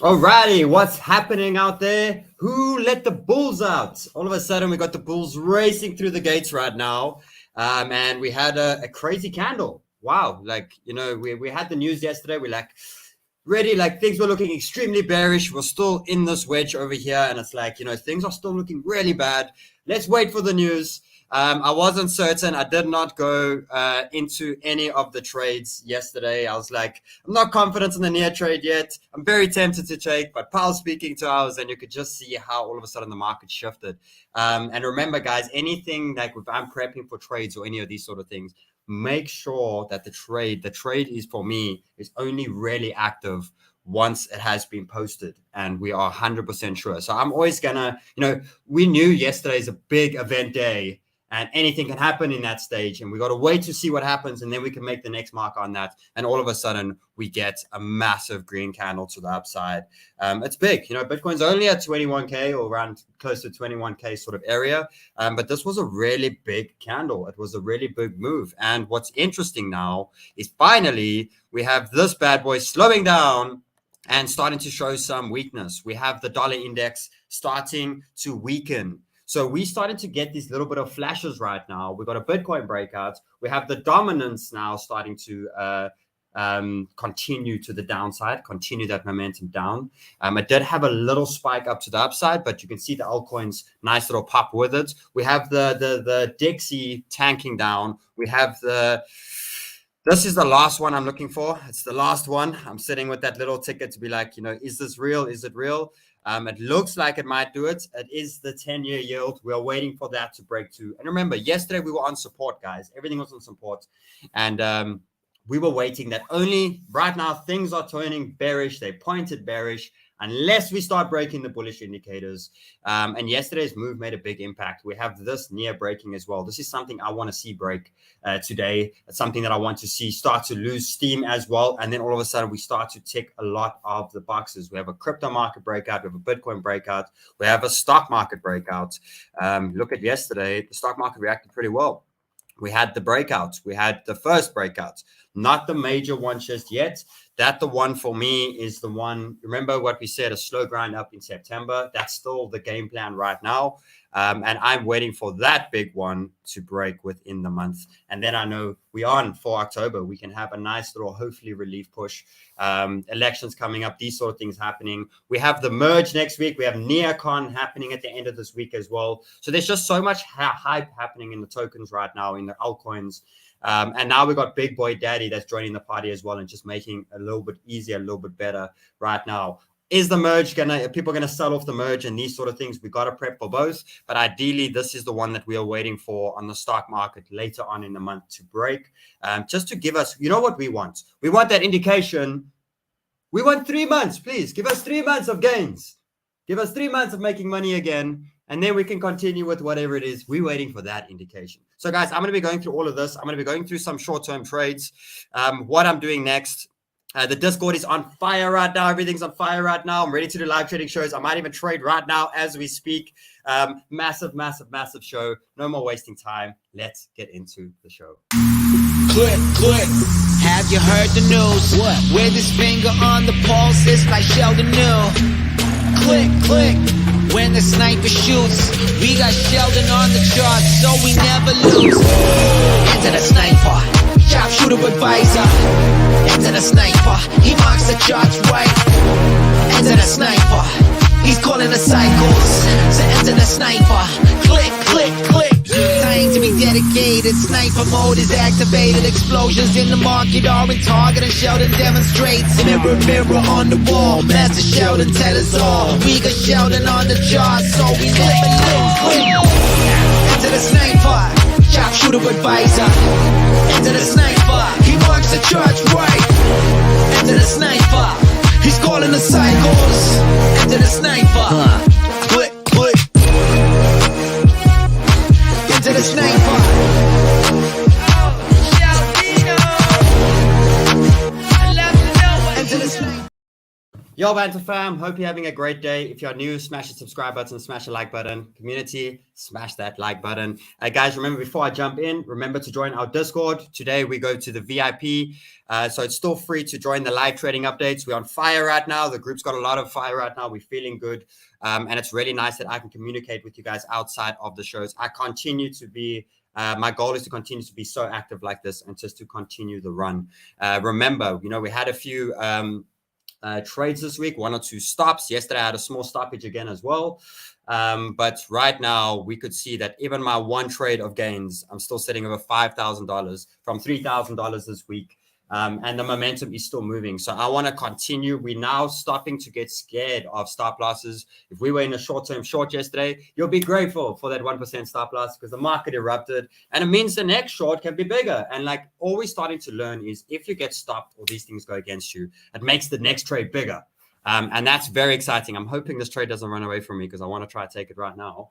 Alrighty, what's happening out there? Who let the bulls out? All of a sudden, we got the bulls racing through the gates right now, and we had a crazy candle. Wow, we had the news yesterday. We're ready, things were looking extremely bearish. We're still in this wedge over here, and it's things are still looking really bad. Let's wait for the news. I wasn't certain. I did not go into any of the trades yesterday. I was I'm not confident in the near trade yet. I'm very tempted to take, but Paul's speaking to ours, and you could just see how all of a sudden the market shifted. And remember, guys, anything if I'm prepping for trades or any of these sort of things, make sure that the trade is, for me, is only really active once it has been posted and we are 100% sure. So I'm always gonna, we knew yesterday is a big event day, and anything can happen in that stage. And we got to wait to see what happens. And then we can make the next mark on that. And all of a sudden, we get a massive green candle to the upside. It's big. Bitcoin's only at 21K or around close to 21K sort of area. But this was a really big candle. It was a really big move. And what's interesting now is finally we have this bad boy slowing down and starting to show some weakness. We have the dollar index starting to weaken. So we started to get these little bit of flashes right now. We've got a Bitcoin breakout. We have the dominance now starting to continue to the downside, continue that momentum down. It did have a little spike up to the upside, but you can see the altcoins, nice little pop with it. We have the DXY tanking down. We have this is the last one I'm looking for. It's the last one. I'm sitting with that little ticket to be is this real? Is it real? It looks like it might do it. It is the 10-year yield. We're waiting for that to break through. And remember, yesterday we were on support, guys. Everything was on support. And we were waiting that only right now things are turning bearish. They pointed bearish unless we start breaking the bullish indicators. And yesterday's move made a big impact. We have this near breaking as well. This is something I want to see break today. It's something that I want to see start to lose steam as well. And then all of a sudden we start to tick a lot of the boxes. We have a crypto market breakout. We have a Bitcoin breakout. We have a stock market breakout. Look at yesterday. The stock market reacted pretty well. We had the breakouts. We had the first breakout, not the major one just yet. The one for me is the one. Remember what we said, a slow grind up in September. That's still the game plan right now. And I'm waiting for that big one to break within the month. And then I know we're on for October. We can have a nice little, hopefully, relief push. Elections coming up, these sort of things happening. We have the merge next week. We have Neocon happening at the end of this week as well. So there's just so much hype happening in the tokens right now, in the altcoins. And now we've got Big Boy Daddy that's joining the party as well and just making a little bit easier, a little bit better right now. Is the merge people gonna sell off the merge and these sort of things? We got to prep for both, but ideally this is the one that we are waiting for on the stock market later on in the month to break, just to give us, what we want. We want that indication. We want 3 months, please give us 3 months of gains. Give us 3 months of making money again, and then we can continue with whatever it is. We're waiting for that indication. So guys, I'm going to be going through all of this. I'm going to be going through some short-term trades. What I'm doing next. The Discord is on fire right now. Everything's on fire right now. I'm ready to do live trading shows. I might even trade right now as we speak. Massive, massive, massive show. No more wasting time. Let's get into the show. Click, click. Have you heard the news? What? With his finger on the pulse, it's like Sheldon knew. Click, click. When the sniper shoots, we got Sheldon on the chart, so we never lose. Enter the sniper, sharpshooter advisor. Enter the sniper, he marks the charts right. Enter the sniper, he's calling the cycles. So enter the sniper, click, click, click. Time to be dedicated, sniper mode is activated. Explosions in the market are in target, and Sheldon demonstrates. Mirror, mirror on the wall, Master Sheldon tell us all. We got Sheldon on the chart, so we never lose. Enter the sniper, sharpshooter advisor. Enter the sniper, he marks the charts right. Enter the sniper, he's calling the cycles. Enter the sniper, click, click. Enter the sniper. Enter the sniper. Yo, Banter fam, hope you're having a great day. If you're new, smash the subscribe button, smash the like button. Community, smash that like button. Guys, remember, before I jump in, remember to join our Discord. Today, we go to the VIP. So it's still free to join the live trading updates. We're on fire right now. The group's got a lot of fire right now. We're feeling good. And it's really nice that I can communicate with you guys outside of the shows. I continue to be my goal is to continue to be so active like this and just to continue the run. Remember, we had a few trades this week, 1 or 2 stops. Yesterday, I had a small stoppage again as well. But right now, we could see that even my one trade of gains, I'm still sitting over $5,000 from $3,000 this week. And the momentum is still moving. So I want to continue. We're now stopping to get scared of stop losses. If we were in a short-term short yesterday, you'll be grateful for that 1% stop loss because the market erupted. And it means the next short can be bigger. And like all we're starting to learn is if you get stopped or these things go against you, it makes the next trade bigger. And that's very exciting. I'm hoping this trade doesn't run away from me because I want to try to take it right now,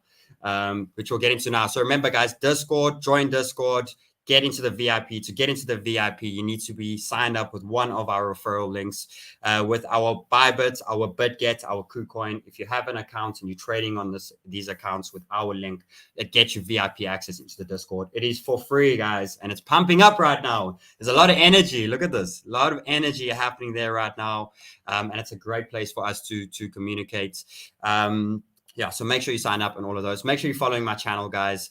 which we'll get into now. So remember, guys, Discord, join Discord. Get into the VIP. To get into the VIP, you need to be signed up with one of our referral links with our Bybit, our BitGet, our KuCoin. If you have an account and you're trading on these accounts with our link, it gets you VIP access into the Discord. It is for free, guys, and it's pumping up right now. There's a lot of energy. Look at this. A lot of energy happening there right now, and it's a great place for us to communicate. Yeah, so make sure you sign up and all of those. Make sure you're following my channel, guys.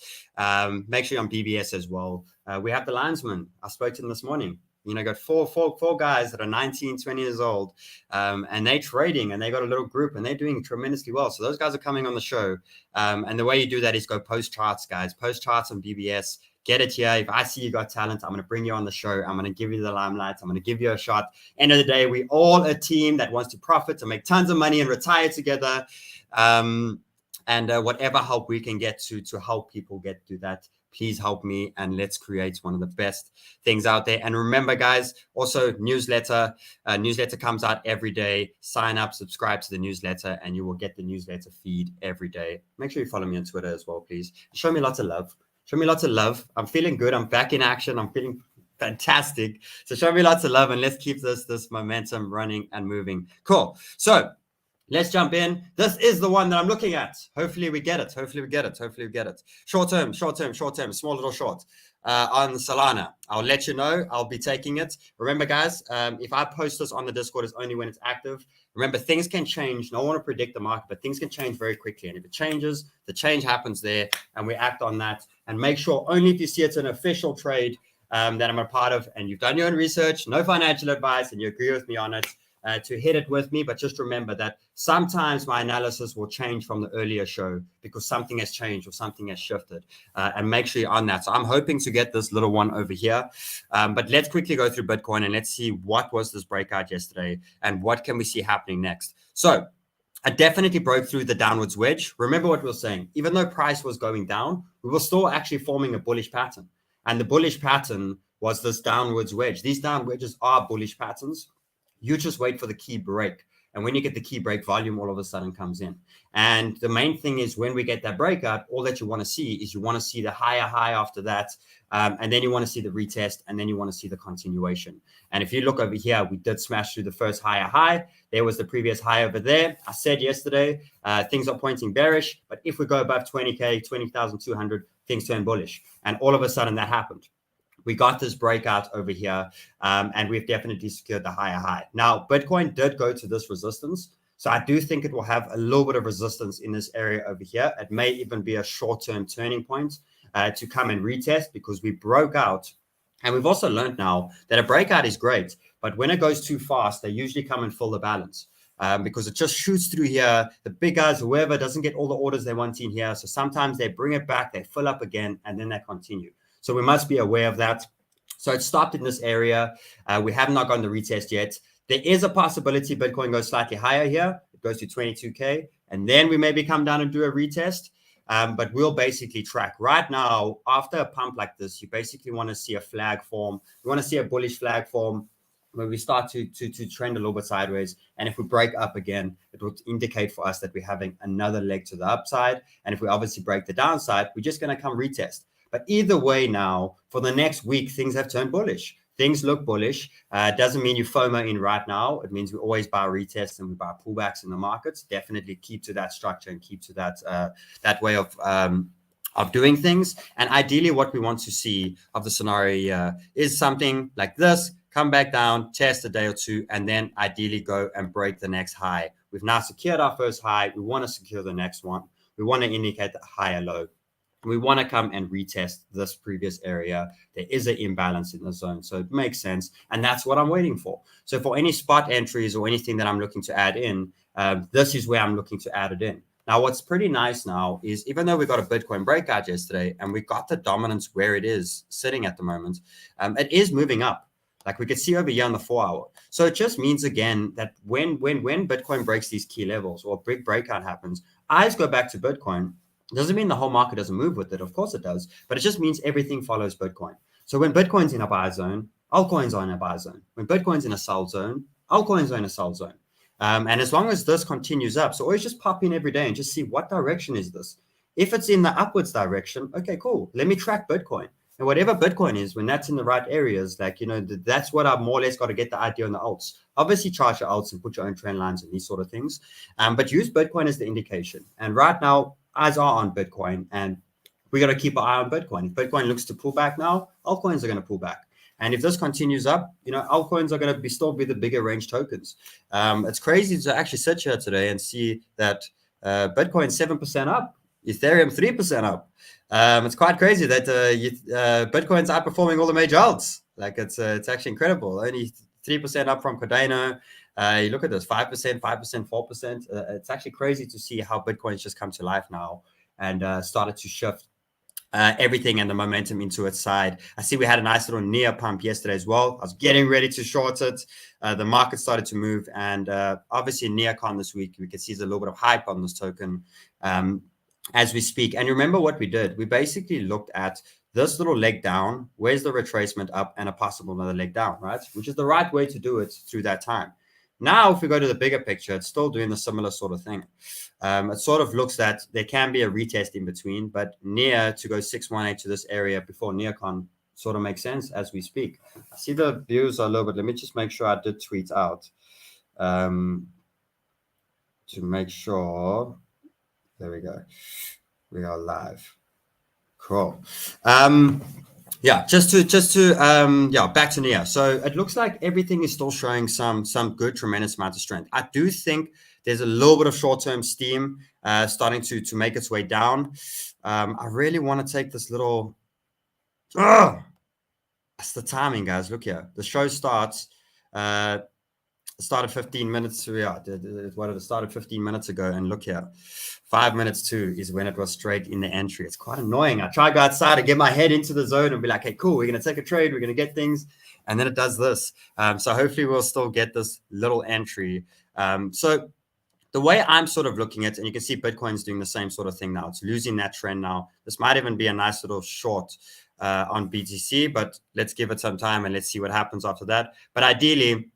Make sure you're on BBS as well. We have the Linesman. I spoke to them this morning. Got four guys that are 19, 20 years old, and they're trading, and they got a little group, and they're doing tremendously well. So those guys are coming on the show. And the way you do that is go post charts, guys. Post charts on BBS. Get it here. If I see you got talent, I'm going to bring you on the show. I'm going to give you the limelight. I'm going to give you a shot. End of the day, we all a team that wants to profit, to make tons of money and retire together. And whatever help we can get to help people get to that, please help me, and let's create one of the best things out there. And remember, guys, also newsletter comes out every day. Sign up, subscribe to the newsletter, and you will get the newsletter feed every day. Make sure you follow me on Twitter as well, please. Show me lots of love. Show me lots of love. I'm feeling good. I'm back in action. I'm feeling fantastic. So show me lots of love, and let's keep this momentum running and moving. Cool. So let's jump in. This is the one that I'm looking at. Hopefully we get it. Short term, small little short on Solana. I'll let you know. I'll be taking it. Remember, guys, if I post this on the Discord, it's only when it's active. Remember, things can change. No one to predict the market, but things can change very quickly. And if it changes, the change happens there, and we act on that. And make sure only if you see it's an official trade that I'm a part of, and you've done your own research, no financial advice, and you agree with me on it, to hit it with me. But just remember that sometimes my analysis will change from the earlier show because something has changed or something has shifted, and make sure you're on that. So I'm hoping to get this little one over here, but let's quickly go through Bitcoin and let's see what was this breakout yesterday and what can we see happening next. So I definitely broke through the downwards wedge. Remember what we were saying, even though price was going down, we were still actually forming a bullish pattern, and the bullish pattern was this downwards wedge. These down wedges are bullish patterns. You just wait for the key break. And when you get the key break, volume all of a sudden comes in. And the main thing is when we get that breakout, all that you want to see is you want to see the higher high after that. And then you want to see the retest, and then you want to see the continuation. And if you look over here, we did smash through the first higher high. There was the previous high over there. I said yesterday, things are pointing bearish. But if we go above 20K, 20,200, things turn bullish. And all of a sudden that happened. We got this breakout over here, and we've definitely secured the higher high. Now, Bitcoin did go to this resistance. So I do think it will have a little bit of resistance in this area over here. It may even be a short-term turning point to come and retest because we broke out. And we've also learned now that a breakout is great, but when it goes too fast, they usually come and fill the balance. Because it just shoots through here. The big guys, whoever, doesn't get all the orders they want in here. So sometimes they bring it back, they fill up again, and then they continue. So we must be aware of that. So it stopped in this area. We have not gotten the retest yet. There is a possibility Bitcoin goes slightly higher here. It goes to 22K. And then we maybe come down and do a retest. But we'll basically track. Right now, after a pump like this, you basically want to see a flag form. You want to see a bullish flag form where we start to trend a little bit sideways. And if we break up again, it will indicate for us that we're having another leg to the upside. And if we obviously break the downside, we're just going to come retest. But either way now, for the next week, things have turned bullish. things look bullish. It doesn't mean you FOMO in right now. It means we always buy retests and we buy pullbacks in the markets. Definitely keep to that structure and keep to that way of doing things. And ideally what we want to see of the scenario is something like this, come back down, test a day or two, and then ideally go and break the next high. We've now secured our first high. We want to secure the next one. We want to indicate the higher low. We want to come and retest this previous area. There is an imbalance in the zone, so it makes sense. And that's what I'm waiting for. So for any spot entries or anything that I'm looking to add in, this is where I'm looking to add it in. Now, what's pretty nice now is even though we got a Bitcoin breakout yesterday and we got the dominance where it is sitting at the moment, it is moving up. Like we could see over here on the 4 hour. So it just means, again, that when Bitcoin breaks these key levels or a big breakout happens, eyes go back to Bitcoin. It doesn't mean the whole market doesn't move with it. Of course it does. But it just means everything follows Bitcoin. So when Bitcoin's in a buy zone, altcoins are in a buy zone. When Bitcoin's in a sell zone, altcoins are in a sell zone. And as long as this continues up, so always just pop in every day and just see what direction is this. If it's in the upwards direction, okay, cool. Let me track Bitcoin. And whatever Bitcoin is, when that's in the right areas, like, that's what I've more or less got to get the idea on the alts. Obviously, chart your alts and put your own trend lines and these sort of things. But use Bitcoin as the indication. And right now, eyes are on Bitcoin. And we got to keep an eye on Bitcoin. If Bitcoin looks to pull back now, altcoins are going to pull back. And if this continues up, altcoins are going to still be the bigger range tokens. It's crazy to actually sit here today and see that Bitcoin 7% up, Ethereum 3% up. It's quite crazy that Bitcoin's outperforming all the major alts. Like it's actually incredible. Only 3% up from Cardano. You look at this, 5%, 4%. It's actually crazy to see how Bitcoin's just come to life now and started to shift everything and the momentum into its side. I see we had a nice little near pump yesterday as well. I was getting ready to short it. The market started to move, and obviously neocon this week, we can see there's a little bit of hype on this token as we speak. And remember what we did? We basically looked at this little leg down, where's the retracement up, and a possible another leg down, right? Which is the right way to do it through that time. Now, if we go to the bigger picture, it's still doing the similar sort of thing. It sort of looks that there can be a retest in between, but near to go 618 to this area before neocon sort of makes sense as we speak. I see the views are a little bit. Let me just make sure I did tweet out to make sure. There we go. We are live. Cool. Yeah, just to back to Nia. So it looks like everything is still showing some good, tremendous amount of strength. I do think there's a little bit of short-term steam starting to make its way down. I really want to take this little. That's the timing, guys. Look here. The show starts. Started 15 minutes. It started 15 minutes ago, and look here. 5 minutes to is when it was straight in the entry. It's quite annoying. I try to go outside and get my head into the zone and be like, hey, cool, we're going to take a trade. We're going to get things. And then it does this. So hopefully we'll still get this little entry. So the way I'm sort of looking at it, and you can see Bitcoin's doing the same sort of thing now. It's losing that trend now. This might even be a nice little short on BTC, but let's give it some time and let's see what happens after that. But ideally,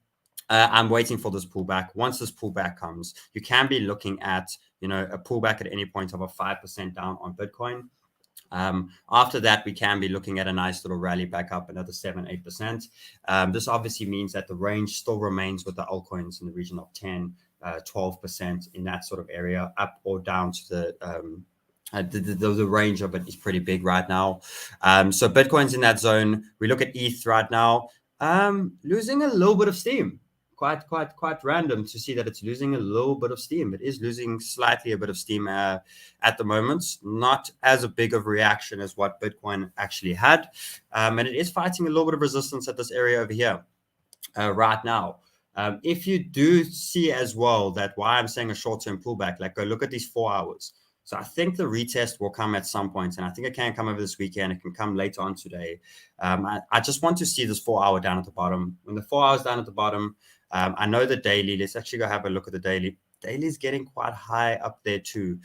I'm waiting for this pullback. Once this pullback comes, you can be looking at, a pullback at any point of a 5% down on Bitcoin. After that, we can be looking at a nice little rally back up another 7-8%. This obviously means that the range still remains with the altcoins in the region of 10-12% in that sort of area, up or down to the range of it is pretty big right now. So Bitcoin's in that zone. We look at ETH right now, losing a little bit of steam. Quite random to see that it's losing a little bit of steam. It is losing slightly a bit of steam at the moment, not as a big of a reaction as what Bitcoin actually had. And it is fighting a little bit of resistance at this area over here right now. If you do see as well that why I'm saying a short-term pullback, like go look at these 4 hours. So I think the retest will come at some point, and I think it can come over this weekend. It can come later on today. I just want to see this 4 hour down at the bottom. When the 4 hours down at the bottom, I know the daily. Let's actually go have a look at the daily. Daily is getting quite high up there too.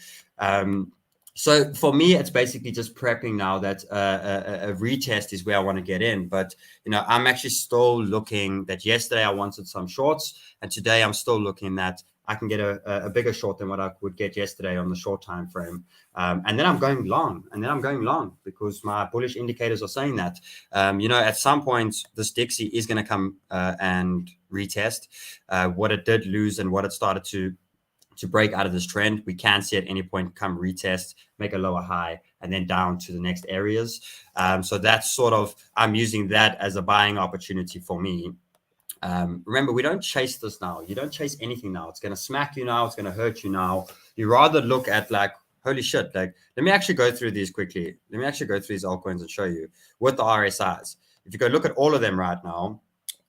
So for me, it's basically just prepping now that a retest is where I want to get in. But, I'm actually still looking that yesterday I wanted some shorts, and today I'm still looking that I can get a bigger short than what I would get yesterday on the short time frame. And then I'm going long, because my bullish indicators are saying that. At some point, this Dixie is going to come and retest what it did lose and what it started to break out of this trend. We can see at any point come retest, make a lower high, and then down to the next areas. So that's sort of, I'm using that as a buying opportunity for me. Remember, we don't chase this now. You don't chase anything now. It's going to smack you now. It's going to hurt you now. You rather look at like, holy shit, like, let me actually go through these quickly. Let me actually go through these altcoins and show you with the RSIs. If you go look at all of them right now,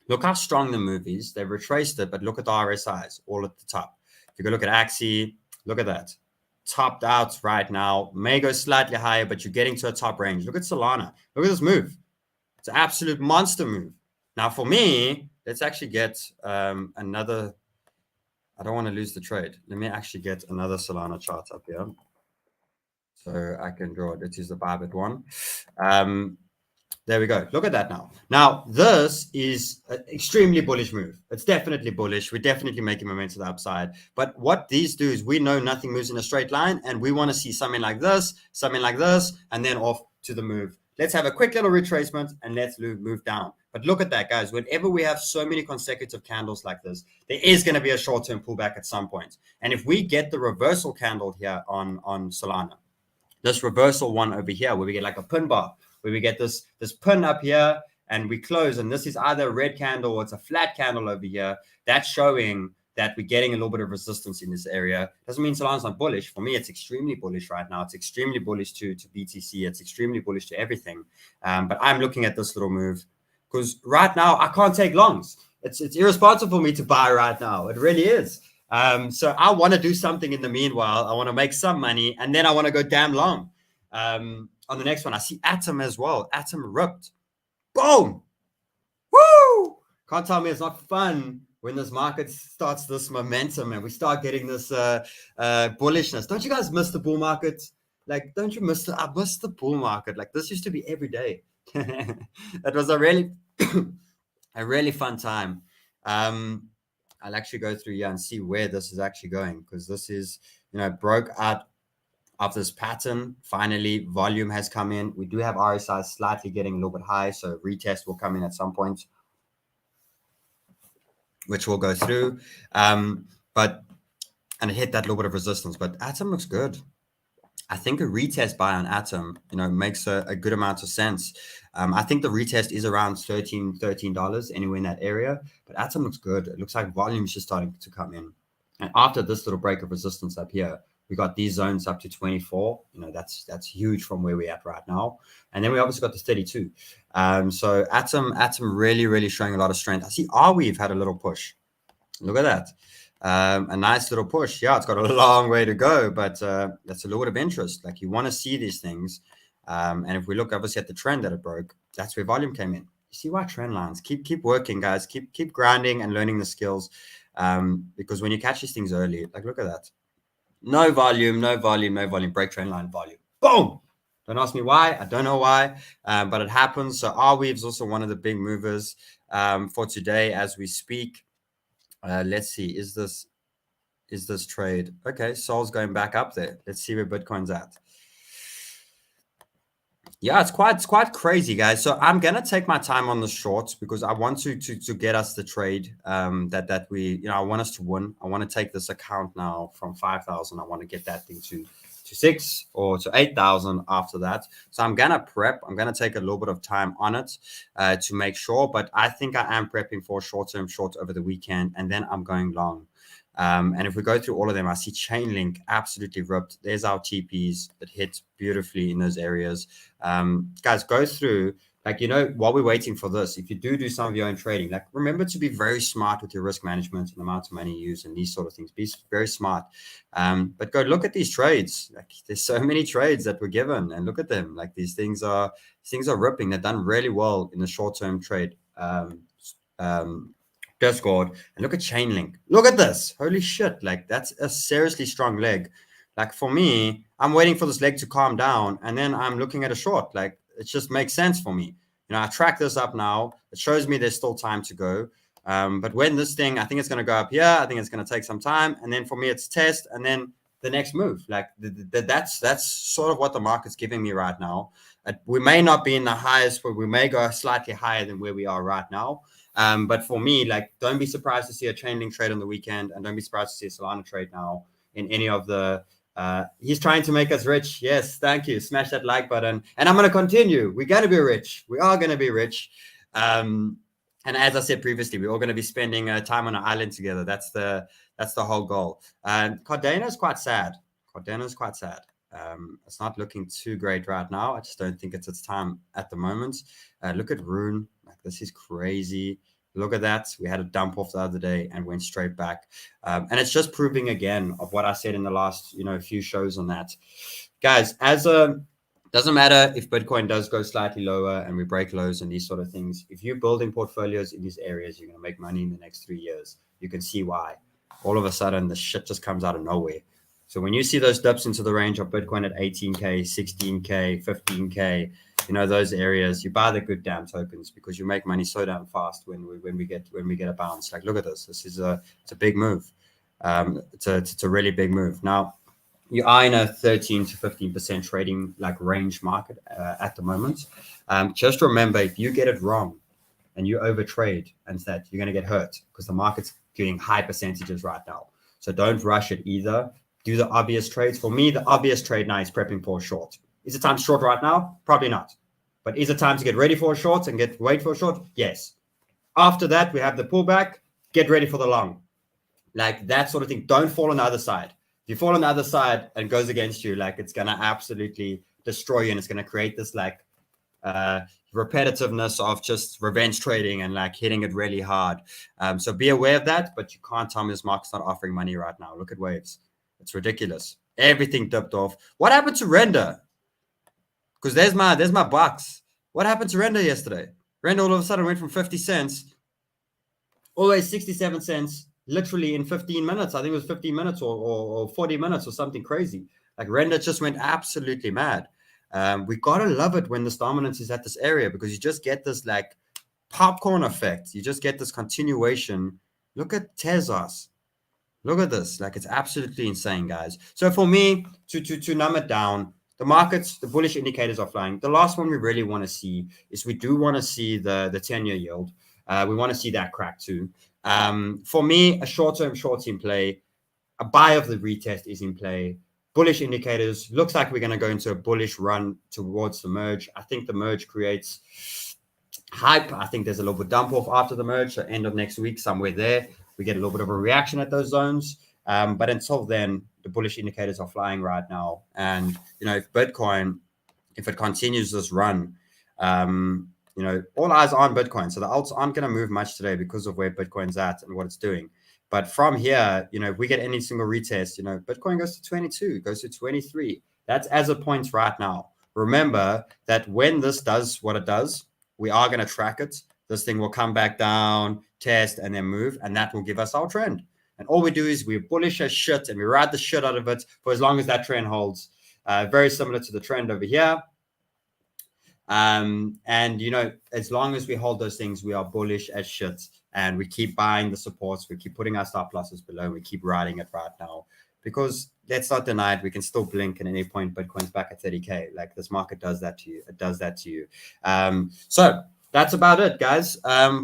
look how strong the move is. They've retraced it, but look at the RSIs all at the top. If you go look at Axie, look at that. Topped out right now. May go slightly higher, but you're getting to a top range. Look at Solana. Look at this move. It's an absolute monster move. Now, for me, let's actually get another. I don't want to lose the trade. Let me actually get another Solana chart up here, so I can draw it. It is the Bybit one. There we go. Look at that now. Now, this is an extremely bullish move. It's definitely bullish. We're definitely making momentum to the upside. But what these do is we know nothing moves in a straight line, and we want to see something like this, and then off to the move. Let's have a quick little retracement, and let's move down. But look at that, guys. Whenever we have so many consecutive candles like this, there is going to be a short-term pullback at some point. And if we get the reversal candle here on Solana, this reversal one over here, where we get like a pin bar, where we get this pin up here and we close, and this is either a red candle or it's a flat candle over here, that's showing that we're getting a little bit of resistance in this area. Doesn't mean Solana's not bullish. For me, it's extremely bullish right now. It's extremely bullish to BTC. It's extremely bullish to everything. But I'm looking at this little move because right now I can't take longs. It's irresponsible for me to buy right now. It really is. So I want to do something in the meanwhile. I want to make some money, and then I want to go damn long. On the next one, I see Atom as well. Atom ripped. Boom! Woo! Can't tell me it's not fun when this market starts this momentum and we start getting this bullishness. Don't you guys miss the bull market? Like, don't you miss I miss the bull market. Like, this used to be every day. It was a really, a really fun time. I'll actually go through here and see where this is actually going, because this is, broke out of this pattern. Finally, volume has come in. We do have RSI slightly getting a little bit high, so retest will come in at some point, which we'll go through. And it hit that little bit of resistance, but Atom looks good. I think a retest buy on Atom, makes a good amount of sense. I think the retest is around $13, anywhere in that area, but Atom looks good. It looks like volume is just starting to come in. And after this little break of resistance up here, we got these zones up to 24. That's huge from where we're at right now. And then we obviously got the 32. So Atom really, really showing a lot of strength. I see Arweave had a little push. Look at that. A nice little push. Yeah, it's got a long way to go, but that's a lot of interest. Like, you want to see these things. And if we look obviously at the trend that it broke, that's where volume came in. You see why trend lines? Keep working, guys. Keep grinding and learning the skills. Because when you catch these things early, like, look at that. No volume, break trend line, volume. Boom! Don't ask me why. I don't know why, but it happens. So Arweave is also one of the big movers for today as we speak. Let's see. Is this trade? Okay, Sol's going back up there. Let's see where Bitcoin's at. Yeah, it's quite crazy, guys. So I'm gonna take my time on the shorts because I want to get us the trade that we, I want us to win. I want to take this account now from 5,000. I want to get that thing to 6 or to 8,000 after that. So I'm gonna prep. I'm gonna take a little bit of time on it to make sure. But I think I am prepping for a short-term short over the weekend, and then I'm going long. And if we go through all of them, I see Chainlink absolutely ripped. There's our TPs that hit beautifully in those areas. Guys, go through, while we're waiting for this, if you do some of your own trading, remember to be very smart with your risk management and the amount of money you use and these sort of things. Be very smart. But go look at these trades. There's so many trades that were given, and look at them. These things are ripping. They've done really well in the short-term trade. Discord, and look at Chainlink. Look at this. Holy shit. That's a seriously strong leg. For me, I'm waiting for this leg to calm down, and then I'm looking at a short. It just makes sense for me. I track this up now. It shows me there's still time to go. But when this thing, I think it's going to go up here. I think it's going to take some time. And then for me, it's test and then the next move. Like that's sort of what the market's giving me right now. We may not be in the highest, but we may go slightly higher than where we are right now. But for me, like, don't be surprised to see a chain link trade on the weekend, and don't be surprised to see a Solana trade now in any of the. He's trying to make us rich. Yes, thank you. Smash that like button, and I'm going to continue. We're going to be rich. We are going to be rich. And as I said previously, we're all going to be spending time on an island together. That's the whole goal. And Cardano is quite sad. It's not looking too great right now. I just don't think it's its time at the moment. Look at Rune. Like, this is crazy. Look at that. We had a dump off the other day and went straight back. And it's just proving again of what I said in the last, few shows on that. Guys, doesn't matter if Bitcoin does go slightly lower and we break lows and these sort of things. If you're building portfolios in these areas, you're going to make money in the next 3 years. You can see why. All of a sudden, the shit just comes out of nowhere. So when you see those dips into the range of Bitcoin at 18K, 16K, 15K, those areas, you buy the good damn tokens because you make money so damn fast when we get a bounce. Like, look at this. This is it's a big move. It's a really big move. Now, you are in a 13 to 15% trading range market at the moment. Just remember, if you get it wrong and you overtrade and that, you're going to get hurt because the market's getting high percentages right now. So don't rush it either. Do the obvious trades. For me, the obvious trade now is prepping for a short. Is it time to short right now? Probably not. But is it time to get ready for a short and wait for a short? Yes. After that, we have the pullback. Get ready for the long. Like that sort of thing. Don't fall on the other side. If you fall on the other side and goes against you, it's going to absolutely destroy you. And it's going to create this repetitiveness of just revenge trading and hitting it really hard. So be aware of that, but you can't tell me this market's not offering money right now. Look at waves. It's ridiculous. Everything dipped off. What happened to Render? Because there's my bucks. What happened to Render yesterday? Render all of a sudden went from 50 cents all the way 67 cents literally in 15 minutes. I think it was 15 minutes or 40 minutes or something crazy. Render just went absolutely mad. We gotta love it when this dominance is at this area because you just get this popcorn effect. You just get this continuation. Look at Tezos. Look at this. It's absolutely insane, guys. So for me, to numb it down, the markets, the bullish indicators are flying. The last one we really want to see is we do want to see the 10-year yield. We want to see that crack too. For me, a short-term short's in play. A buy of the retest is in play. Bullish indicators. Looks like we're going to go into a bullish run towards the merge. I think the merge creates hype. I think there's a little bit dump off after the merge. So end of next week, somewhere there, we get a little bit of a reaction at those zones. But until then, the bullish indicators are flying right now. And, if Bitcoin, if it continues this run, all eyes are on Bitcoin. So the alts aren't going to move much today because of where Bitcoin's at and what it's doing. But from here, if we get any single retest, Bitcoin goes to 22, goes to 23. That's as a point right now. Remember that when this does what it does, we are going to track it. This thing will come back down, test, and then move. And that will give us our trend. And all we do is we're bullish as shit and we ride the shit out of it for as long as that trend holds. Very similar to the trend over here. And, as long as we hold those things, we are bullish as shit. And we keep buying the supports. We keep putting our stop losses below. And we keep riding it right now. Because let's not deny it, we can still blink and at any point Bitcoin's back at 30K. This market does that to you. It does that to you. So that's about it, guys.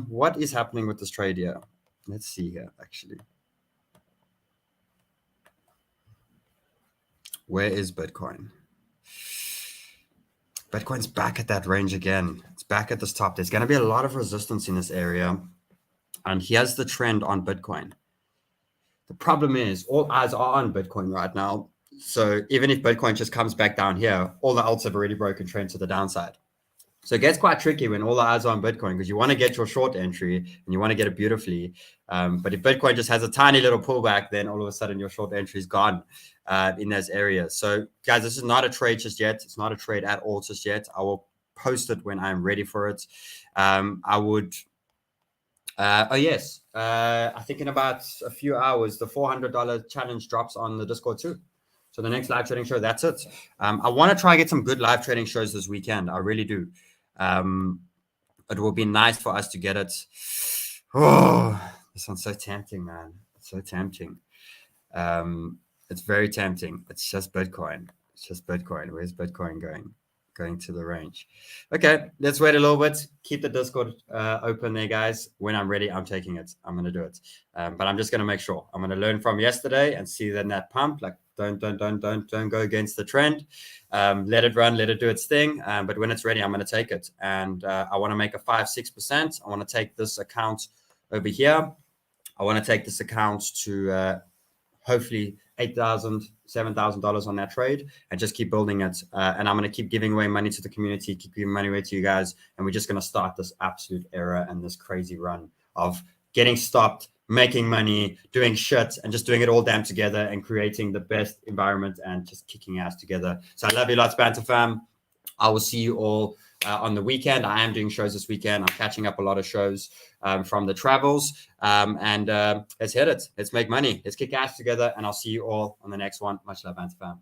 What is happening with this trade here? Let's see here, actually. Where is Bitcoin? Bitcoin's back at that range again. It's back at this top. There's going to be a lot of resistance in this area. And here's the trend on Bitcoin. The problem is all eyes are on Bitcoin right now. So even if Bitcoin just comes back down here, all the alts have already broken trend to the downside. So it gets quite tricky when all the eyes are on Bitcoin because you want to get your short entry and you want to get it beautifully. But if Bitcoin just has a tiny little pullback, then all of a sudden your short entry is gone in those areas. So guys, this is not a trade just yet. It's not a trade at all just yet. I will post it when I'm ready for it. I would... I think in about a few hours, the $400 challenge drops on the Discord too. So the next live trading show, that's it. I want to try and get some good live trading shows this weekend. I really do. It will be nice for us to get it. Oh, this one's so tempting, man. It's so tempting. It's very tempting. It's just Bitcoin. It's just Bitcoin. Where's Bitcoin going? Going to the range. Okay, let's wait a little bit. Keep the Discord open there, guys. When I'm ready, I'm taking it. I'm going to do it. But I'm just going to make sure. I'm going to learn from yesterday and see then that pump. Like, don't go against the trend. Let it run. Let it do its thing. But when it's ready, I'm going to take it. And I want to make a 5-6%. I want to take this account over here. I want to take this account to hopefully $8,000, $7,000 on that trade and just keep building it. And I'm going to keep giving away money to the community, keep giving money away to you guys. And we're just going to start this absolute era and this crazy run of getting stopped, making money, doing shit, and just doing it all damn together and creating the best environment and just kicking ass together. So I love you lots, Banter fam. I will see you all on the weekend. I am doing shows this weekend. I'm catching up a lot of shows from the travels. And let's hit it. Let's make money. Let's kick ass together. And I'll see you all on the next one. Much love, Banter fam.